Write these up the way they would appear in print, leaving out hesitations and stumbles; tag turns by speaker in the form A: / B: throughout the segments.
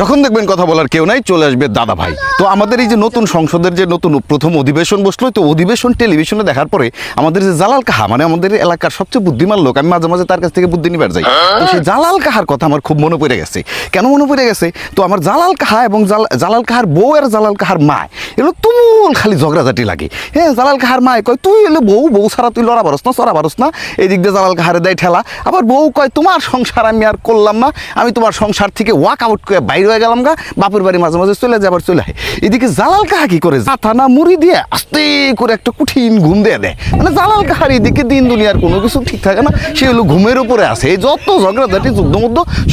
A: যখন দেখবেন কথা বলার কেউ নাই, চলে আসবে দাদা ভাই। তো আমাদের এই যে নতুন সংসদের যে নতুন প্রথম অধিবেশন বসলো, তো অধিবেশন টেলিভিশনে দেখার পরে আমাদের যে জালাল কাহা, মানে আমাদের এলাকার সবচেয়ে বুদ্ধিমান লোক, আমি মাঝে মাঝে তার কাছ থেকে বুদ্ধি নিবার যাই। তো সেই জালাল কাহার কথা আমার খুব মনে পড়ে গেছে। কেন মনে পড়ে গেছে? তো আমার জালাল কাহা এবং জালাল কাহার বউ আর জালাল কাহার মা এগুলো তুমুল খালি ঝগড়াঝাটি লাগে। হ্যাঁ, জালাল কাহার মা কয় তুই এলো বউ ছাড়া তুই লড়া পারস না, চড়া পারস না। এই দিক দিয়ে জালাল কাহারে দেয় ঠেলা। আবার বউ কয় তোমার সংসার আমি আর করলাম না, আমি তোমার সংসার থেকে ওয়াক আউট করে বাইরে হয়ে গেলাম গা, বাপের বাড়ি মাঝে মাঝে চলে যায় আবার চলে আয়। এদিকে জালাল কাহা কি করে, থানা মুড়ি দিয়ে আস্তে করে একটা কঠিন ঘুম দিয়ে দেয়। মানে জালাল কাহার এদিকে দিন দুনিয়ার কোনো কিছু ঠিক থাকে না, সে হলো ঘুমের উপরে আছে। যত ঝগড়াঝাটি যুদ্ধ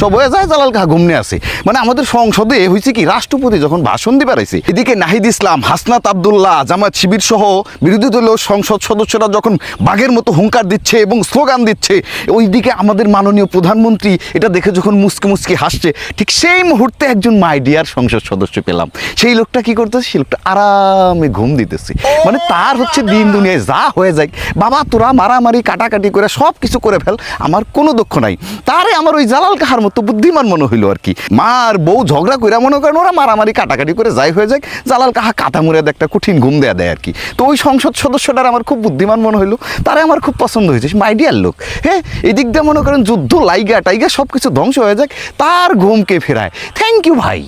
A: সব হয়ে যায়, জালাল কাহা ঘুমনে আছে। মানে আমাদের সংসদে হয়েছে কি, রাষ্ট্রপতি যখন ভাষণ দিবার আইছে, এদিকে নাহিদ ইসলাম, হাসনাত আব্দুল্লাহ, জামায়াত শিবির সহ বিরোধী দলীয় সংসদ সদস্যরা যখন বাঘের মতো হুঙ্কার দিচ্ছে এবং স্লোগান দিচ্ছে, ওইদিকে আমাদের মাননীয় প্রধানমন্ত্রী এটা দেখে যখন মুসকে মুসকে হাসছে, ঠিক সেই মুহূর্তে একজন মাই ডিয়ার সংসদ সদস্য পেলাম। সেই লোকটা কি করতেছে, সেই লোকটা আরামে ঘুম দিতেছে। মানে তার হচ্ছে দিন দুনিয়ায় যা হয়ে যায়, বাবা তোরা মারামারি কাটাকাটি করে সব কিছু করে ফেল, আমার কোনো দুঃখ নাই। তারে আমার ওই জালাল কাহার মতো বুদ্ধিমান মনে হইলো আর কি। মার বউ ঝগড়া করে মনে করেন ওরা মারামারি কাটাকাটি করে যাই হয়ে যায়, জালাল কাহা কাটা মুড়ে একটা কঠিন ঘুম দেয়া দেয় আর কি। তো ওই সংসদ সদস্যটার আমার খুব বুদ্ধিমান মনে হইলো, তারা আমার খুব পছন্দ হয়েছে, মাই ডিয়ার লোক। হ্যাঁ, এদিক দিয়ে মনে করেন যুদ্ধ লাইগা টাইগা সব কিছু ধ্বংস হয়ে যায়, তার ঘুমকে ফেরায়। থ্যাংক ইউ ভাই।